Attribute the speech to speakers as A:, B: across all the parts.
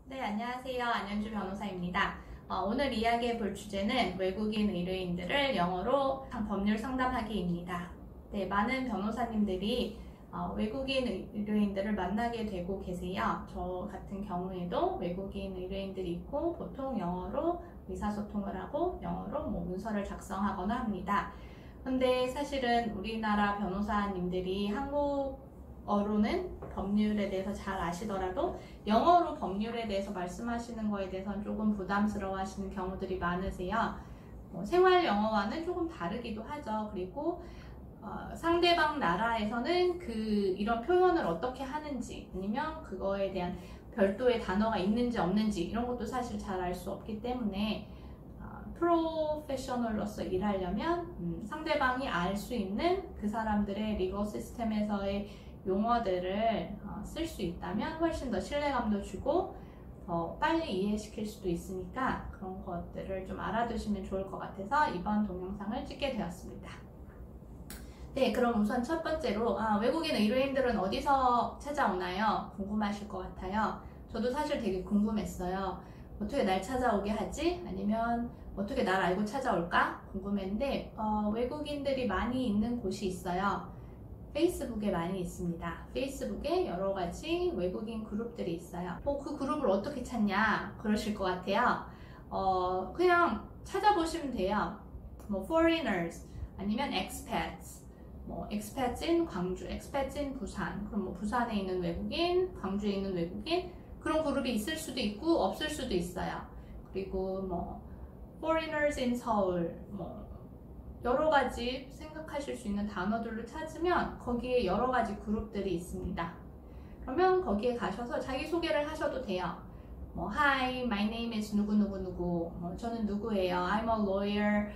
A: 네, 안녕하세요. 안현주 변호사입니다. 오늘 이야기해 볼 주제는 외국인 의뢰인들을 영어로 법률 상담하기입니다. 네, 많은 변호사님들이 외국인 의뢰인들을 만나게 되고 계세요. 저 같은 경우에도 외국인 의뢰인들이 있고 보통 영어로 의사소통을 하고 영어로 문서를 작성하거나 합니다. 근데 사실은 우리나라 변호사님들이 한국어로는 법률에 대해서 잘 아시더라도 영어로 법률에 대해서 말씀하시는 거에 대해서는 조금 부담스러워 하시는 경우들이 많으세요. 생활 영어와는 조금 다르기도 하죠. 그리고 상대방 나라에서는 이런 표현을 어떻게 하는지 아니면 그거에 대한 별도의 단어가 있는지 없는지 이런 것도 사실 잘 알 수 없기 때문에 프로페셔널로서 일하려면 상대방이 알 수 있는 그 사람들의 리거 시스템에서의 용어들을 쓸 수 있다면 훨씬 더 신뢰감도 주고 더 빨리 이해시킬 수도 있으니까 그런 것들을 좀 알아두시면 좋을 것 같아서 이번 동영상을 찍게 되었습니다. 네, 그럼 우선 첫 번째로 외국인 의뢰인들은 어디서 찾아오나요? 궁금하실 것 같아요. 저도 사실 되게 궁금했어요. 어떻게 날 찾아오게 하지? 아니면 어떻게 날 알고 찾아올까? 궁금했는데 외국인들이 많이 있는 곳이 있어요. 페이스북에 많이 있습니다. 페이스북에 여러 가지 외국인 그룹들이 있어요. 그 그룹을 어떻게 찾냐? 그러실 것 같아요. 그냥 찾아보시면 돼요. foreigners 아니면 expats. expats in 광주, expats in 부산. 그럼 부산에 있는 외국인, 광주에 있는 외국인 그런 그룹이 있을 수도 있고 없을 수도 있어요. 그리고 foreigners in 서울 여러 가지 생각하실 수 있는 단어들로 찾으면 거기에 여러 가지 그룹들이 있습니다. 그러면 거기에 가셔서 자기소개를 하셔도 돼요. Hi, my name is 누구누구누구. 저는 누구예요. I'm a lawyer,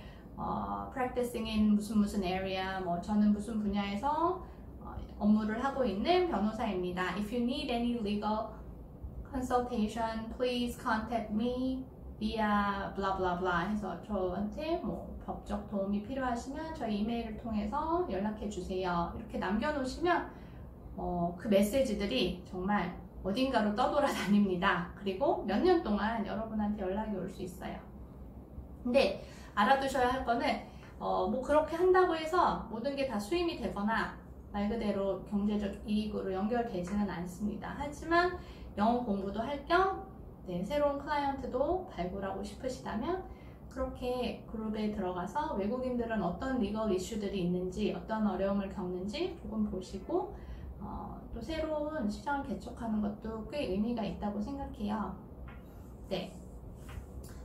A: practicing in 무슨 area. 저는 무슨 분야에서 업무를 하고 있는 변호사입니다. If you need any legal consultation, please contact me via blah blah blah 해서 저한테 법적 도움이 필요하시면 저희 이메일을 통해서 연락해 주세요. 이렇게 남겨놓으시면 그 메시지들이 정말 어딘가로 떠돌아다닙니다. 그리고 몇 년 동안 여러분한테 연락이 올 수 있어요. 근데 알아두셔야 할 거는 그렇게 한다고 해서 모든 게 다 수임이 되거나 말 그대로 경제적 이익으로 연결되지는 않습니다. 하지만 영어 공부도 할 겸 새로운 클라이언트도 발굴하고 싶으시다면 그렇게 그룹에 들어가서 외국인들은 어떤 리걸 이슈들이 있는지 어떤 어려움을 겪는지 조금 보시고 또 새로운 시장을 개척하는 것도 꽤 의미가 있다고 생각해요. 네.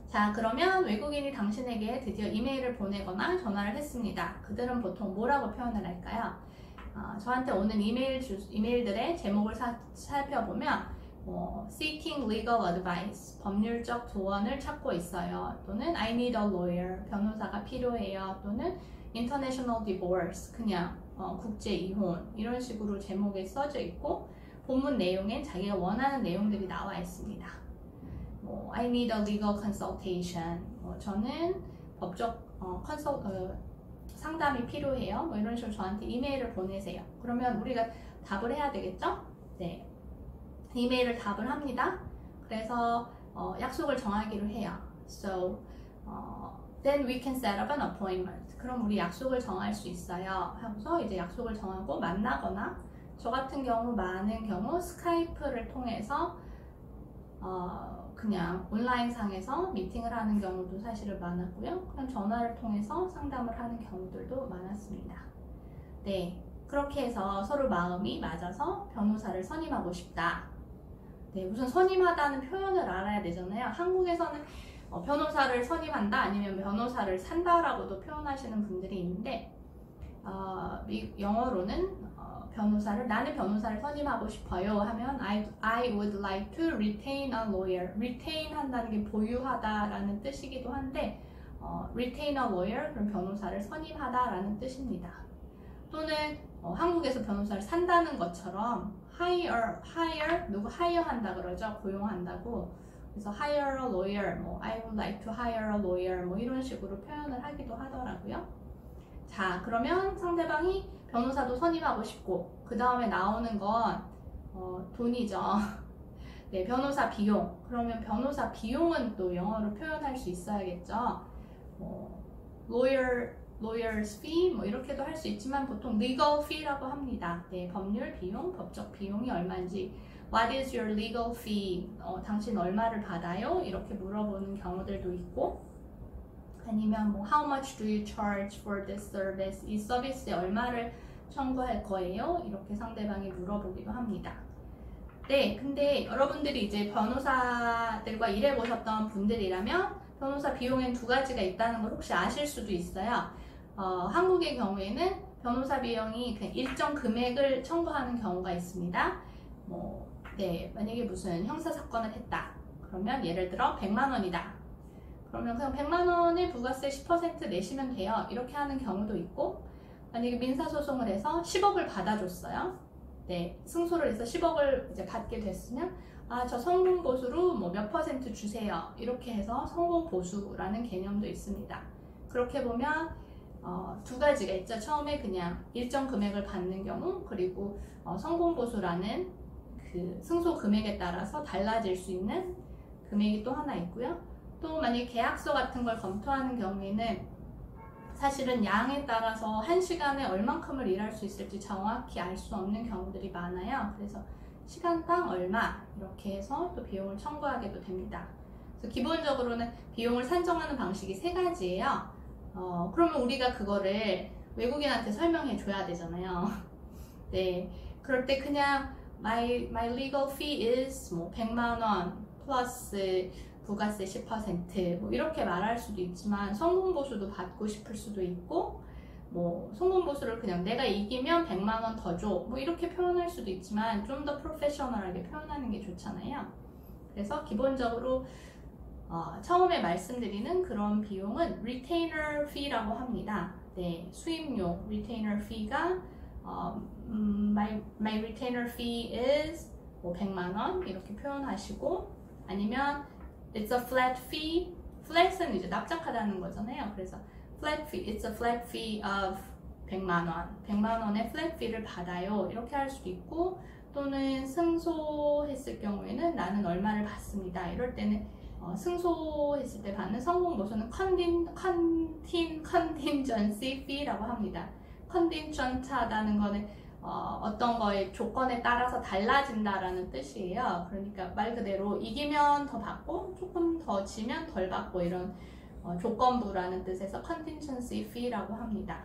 A: 자, 그러면 외국인이 당신에게 드디어 이메일을 보내거나 전화를 했습니다. 그들은 보통 뭐라고 표현을 할까요? 저한테 오는 이메일들의 제목을 살펴보면 seeking legal advice, 법률적 조언을 찾고 있어요. 또는 I need a lawyer, 변호사가 필요해요. 또는 international divorce, 그냥 국제 이혼 이런 식으로 제목에 써져 있고 본문 내용엔 자기가 원하는 내용들이 나와 있습니다. I need a legal consultation, 저는 법적 상담이 필요해요. 이런 식으로 저한테 이메일을 보내세요. 그러면 우리가 답을 해야 되겠죠? 네. 이메일을 답을 합니다. 그래서 약속을 정하기로 해요. So, then we can set up an appointment. 그럼 우리 약속을 정할 수 있어요. 하고서 이제 약속을 정하고 만나거나 저 같은 경우 많은 경우 스카이프를 통해서 그냥 온라인상에서 미팅을 하는 경우도 사실은 많았고요. 그냥 전화를 통해서 상담을 하는 경우들도 많았습니다. 네, 그렇게 해서 서로 마음이 맞아서 변호사를 선임하고 싶다. 네, 우선 선임하다는 표현을 알아야 되잖아요. 한국에서는 변호사를 선임한다 아니면 변호사를 산다라고도 표현하시는 분들이 있는데 영어로는 나는 변호사를 선임하고 싶어요 하면 I would like to retain a lawyer. retain 한다는 게 보유하다라는 뜻이기도 한데 retain a lawyer, 그럼 변호사를 선임하다라는 뜻입니다. 또는 한국에서 변호사를 산다는 것처럼 hire, 누구 hire 한다 그러죠. 고용한다고. 그래서 hire a lawyer, I would like to hire a lawyer 이런 식으로 표현을 하기도 하더라고요. 자, 그러면 상대방이 변호사도 선임하고 싶고 그 다음에 나오는 건 돈이죠. 네, 변호사 비용. 그러면 변호사 비용은 또 영어로 표현할 수 있어야겠죠. lawyer's fee 뭐 이렇게도 할 수 있지만 보통 legal fee라고 합니다. 네, 법률 비용, 법적 비용이 얼마인지 What is your legal fee? 당신 얼마를 받아요? 이렇게 물어보는 경우들도 있고 아니면 뭐 How much do you charge for this service? 이 서비스에 얼마를 청구할 거예요? 이렇게 상대방이 물어보기도 합니다. 네, 근데 여러분들이 이제 변호사들과 일해보셨던 분들이라면 변호사 비용엔 두 가지가 있다는 걸 혹시 아실 수도 있어요. 한국의 경우에는 변호사 비용이 그냥 일정 금액을 청구하는 경우가 있습니다. 네, 만약에 무슨 형사사건을 했다. 그러면 예를 들어 100만 원이다. 그러면 그냥 100만 원에 부가세 10% 내시면 돼요. 이렇게 하는 경우도 있고 만약에 민사소송을 해서 10억을 받아줬어요. 네, 승소를 해서 10억을 이제 받게 됐으면 저 성공보수로 뭐 몇 % 주세요. 이렇게 해서 성공보수라는 개념도 있습니다. 그렇게 보면 두 가지가 있죠. 처음에 그냥 일정 금액을 받는 경우 그리고 성공보수라는 그 승소 금액에 따라서 달라질 수 있는 금액이 또 하나 있고요. 또 만약에 계약서 같은 걸 검토하는 경우에는 사실은 양에 따라서 한 시간에 얼만큼을 일할 수 있을지 정확히 알 수 없는 경우들이 많아요. 그래서 시간당 얼마 이렇게 해서 또 비용을 청구하게도 됩니다. 그래서 기본적으로는 비용을 산정하는 방식이 세 가지예요. 그러면 우리가 그거를 외국인한테 설명해 줘야 되잖아요. 네, 그럴 때 그냥 my legal fee is 뭐 100만 원 플러스 부가세 10% 이렇게 말할 수도 있지만 성공보수도 받고 싶을 수도 있고 성공보수를 그냥 내가 이기면 100만 원 더 줘 이렇게 표현할 수도 있지만 좀 더 프로페셔널하게 표현하는 게 좋잖아요. 그래서 기본적으로 처음에 말씀드리는 그런 비용은 retainer fee라고 합니다. 네, 수임료 retainer fee가 my retainer fee is 100만 원 이렇게 표현하시고 아니면 it's a flat fee. flat은 이제 납작하다는 거잖아요. 그래서 flat fee, it's a flat fee of 100만 원. 100만 원의 flat fee를 받아요. 이렇게 할 수도 있고 또는 승소했을 경우에는 나는 얼마를 받습니다. 이럴 때는 승소했을 때 받는 성공보수는 contingency fee라고 합니다. contingent하다는 거는 어떤 거의 조건에 따라서 달라진다라는 뜻이에요. 그러니까 말 그대로 이기면 더 받고 조금 더 지면 덜 받고 이런 조건부라는 뜻에서 contingency fee라고 합니다.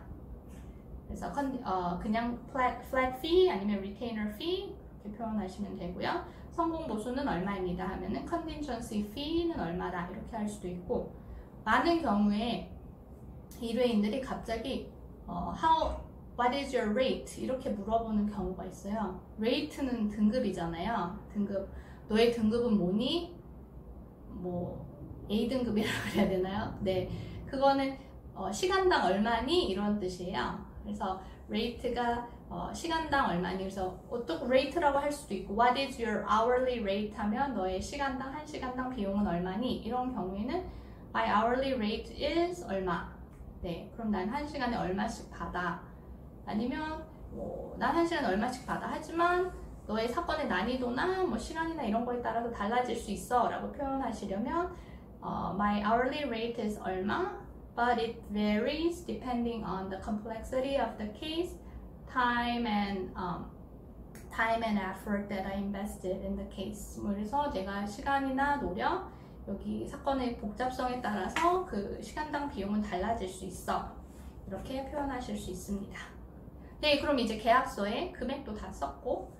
A: 그래서 그냥 flat fee 아니면 retainer fee 이렇게 표현하시면 되고요. 성공보수는 얼마입니다 하면은 contingency fee는 얼마다 이렇게 할 수도 있고 많은 경우에 일회인들이 갑자기 What is your rate? 이렇게 물어보는 경우가 있어요. rate는 등급이잖아요. 등급. 너의 등급은 뭐니? A등급이라고 그래야 되나요? 네. 그거는 시간당 얼마니? 이런 뜻이에요. 그래서 rate가 시간당 얼마니? 그래서 어떻게 rate라고 할 수도 있고 What is your hourly rate? 하면 너의 시간당, 한 시간당 비용은 얼마니? 이런 경우에는 My hourly rate is 얼마? 네. 그럼 난 한 시간에 얼마씩 받아? 아니면 난 한 시간에 얼마씩 받아 하지만 너의 사건의 난이도나 시간이나 이런 거에 따라서 달라질 수 있어 라고 표현하시려면 My hourly rate is 얼마 but it varies depending on the complexity of the case, time and effort that I invested in the case. 그래서 내가 시간이나 노력 여기 사건의 복잡성에 따라서 그 시간당 비용은 달라질 수 있어 이렇게 표현하실 수 있습니다. 네, 그럼 이제 계약서에 금액도 다 썼고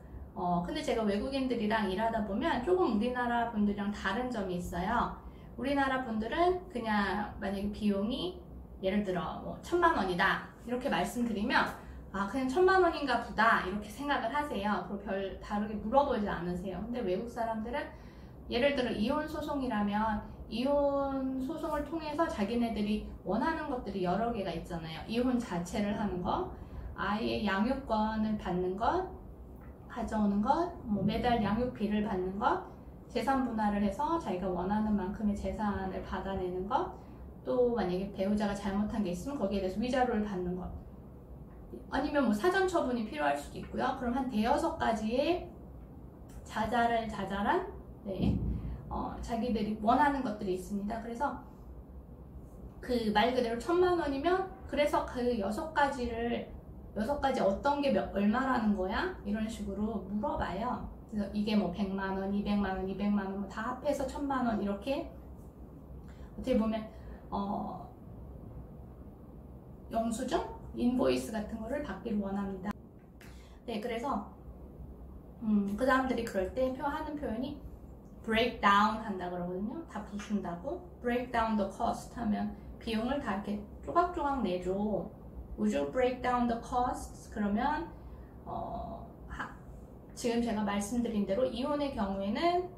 A: 근데 제가 외국인들이랑 일하다 보면 조금 우리나라 분들이랑 다른 점이 있어요. 우리나라 분들은 그냥 만약에 비용이 예를 들어 1,000만 원이다 이렇게 말씀드리면 그냥 1,000만 원인가 보다 이렇게 생각을 하세요. 그리고 별 다르게 물어보지 않으세요. 근데 외국 사람들은 예를 들어 이혼 소송이라면 이혼 소송을 통해서 자기네들이 원하는 것들이 여러 개가 있잖아요. 이혼 자체를 하는 거, 아이의 양육권을 받는 것, 가져오는 것, 매달 양육비를 받는 것, 재산 분할을 해서 자기가 원하는 만큼의 재산을 받아내는 것, 또 만약에 배우자가 잘못한 게 있으면 거기에 대해서 위자료를 받는 것, 아니면 사전 처분이 필요할 수도 있고요. 그럼 한 5-6가지의 자잘한 네, 자기들이 원하는 것들이 있습니다. 그래서 그 말 그대로 1000만 원이면 그래서 그 6가지 어떤 게 얼마라는 거야? 이런 식으로 물어봐요. 그래서 이게 뭐 100만 원, 200만 원, 200만 원 뭐 다 합해서 1000만 원 이렇게 어떻게 보면 영수증, 인보이스 같은 거를 받기를 원합니다. 네, 그래서 그 사람들이 그럴 때 하는 표현이 break down 한다 그러거든요. 다 부순다고. break down the cost 하면 비용을 다 이렇게 조각조각 내줘. Would you break down the costs? 그러면 지금 제가 말씀드린 대로 이혼의 경우에는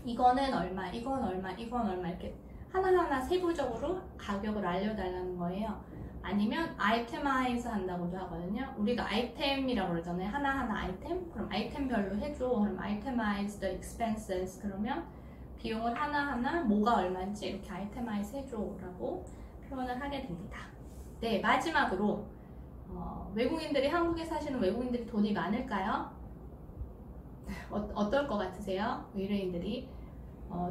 A: 이거는 얼마, 이건 얼마, 이건 얼마 이렇게 하나하나 세부적으로 가격을 알려달라는 거예요. 아니면 아이템아이즈 한다고도 하거든요. 우리가 아이템이라고 그러잖아요. 하나하나 아이템? 그럼 아이템별로 해줘. 그럼 아이템아이즈 the expenses. 그러면 비용을 하나하나 뭐가 얼마인지 이렇게 아이템아이즈 해줘 라고 표현을 하게 됩니다. 네, 마지막으로 외국인들이 한국에 사시는 외국인들이 돈이 많을까요? 어떨 것 같으세요? 의뢰인들이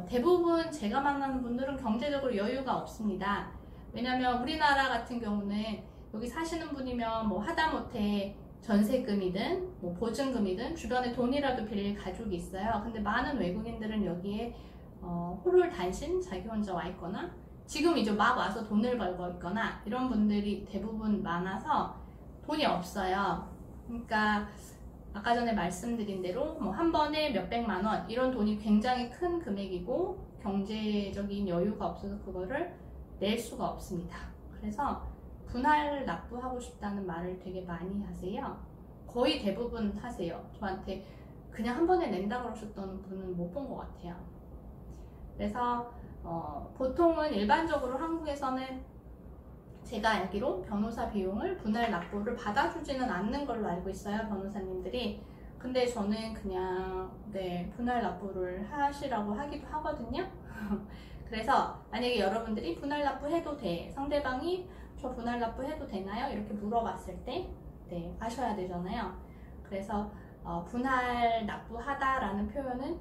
A: 대부분 제가 만나는 분들은 경제적으로 여유가 없습니다. 왜냐면 우리나라 같은 경우는 여기 사시는 분이면 뭐 하다못해 전세금이든 뭐 보증금이든 주변에 돈이라도 빌릴 가족이 있어요. 근데 많은 외국인들은 여기에 홀홀 단신 자기 혼자 와 있거나 지금 이제 막 와서 돈을 벌고 있거나 이런 분들이 대부분 많아서 돈이 없어요. 그러니까 아까 전에 말씀드린 대로 뭐 한 번에 몇백만 원 이런 돈이 굉장히 큰 금액이고 경제적인 여유가 없어서 그거를 낼 수가 없습니다. 그래서 분할 납부하고 싶다는 말을 되게 많이 하세요. 거의 대부분 하세요. 저한테 그냥 한 번에 낸다 그러셨던 분은 못 본 것 같아요. 그래서 보통은 일반적으로 한국에서는 제가 알기로 변호사 비용을 분할 납부를 받아주지는 않는 걸로 알고 있어요. 변호사님들이. 근데 저는 그냥 분할 납부를 하시라고 하기도 하거든요. 그래서 만약에 여러분들이 분할 납부 해도 돼. 상대방이 저 분할 납부 해도 되나요? 이렇게 물어봤을 때 하셔야 되잖아요. 그래서 분할 납부하다라는 표현은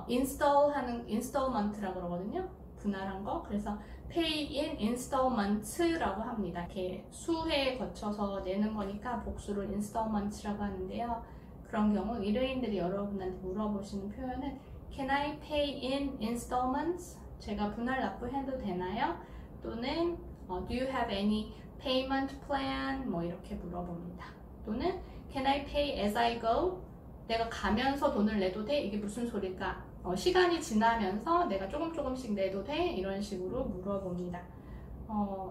A: installment라고 그러거든요. 분할한 거. 그래서 pay in installments라고 합니다. 이렇게 수회에 거쳐서 내는 거니까 복수로 installments라고 하는데요. 그런 경우 의뢰인들이 여러분한테 물어보시는 표현은 Can I pay in installments? 제가 분할 납부해도 되나요? 또는 Do you have any payment plan? 뭐 이렇게 물어봅니다. 또는 Can I pay as I go? 내가 가면서 돈을 내도 돼? 이게 무슨 소릴까? 시간이 지나면서 내가 조금씩 내도 돼? 이런 식으로 물어봅니다.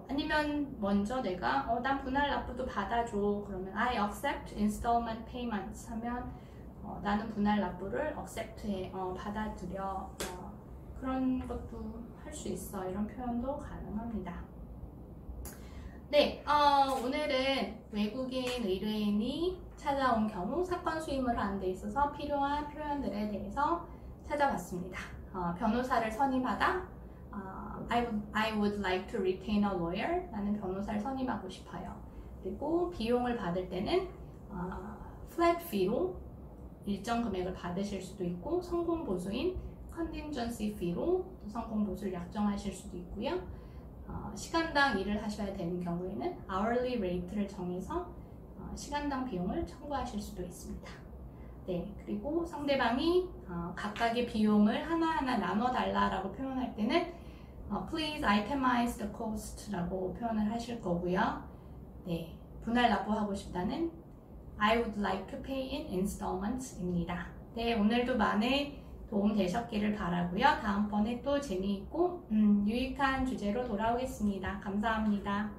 A: 아니면 먼저 내가 난 분할 납부도 받아줘. 그러면 I accept installment payments 하면 나는 분할 납부를 accept해, 받아들여. 그런 것도 할 수 있어. 이런 표현도 가능합니다. 네, 오늘은 외국인 의뢰인이 찾아온 경우 사건 수임을 하는 데 있어서 필요한 표현들에 대해서 찾아봤습니다. 변호사를 선임하다, I would like to retain a lawyer. 나는 변호사를 선임하고 싶어요. 그리고 비용을 받을 때는 flat fee로 일정 금액을 받으실 수도 있고 성공 보수인 contingency fee로 성공 보수를 약정하실 수도 있고요. 시간당 일을 하셔야 되는 경우에는 hourly rate를 정해서 시간당 비용을 청구하실 수도 있습니다. 네, 그리고 상대방이 각각의 비용을 하나하나 나눠달라라고 표현할 때는 Please itemize the cost라고 표현을 하실 거고요. 네, 분할 납부하고 싶다는 I would like to pay in installments입니다. 네, 오늘도 많은 도움 되셨기를 바라고요. 다음번에 또 재미있고 유익한 주제로 돌아오겠습니다. 감사합니다.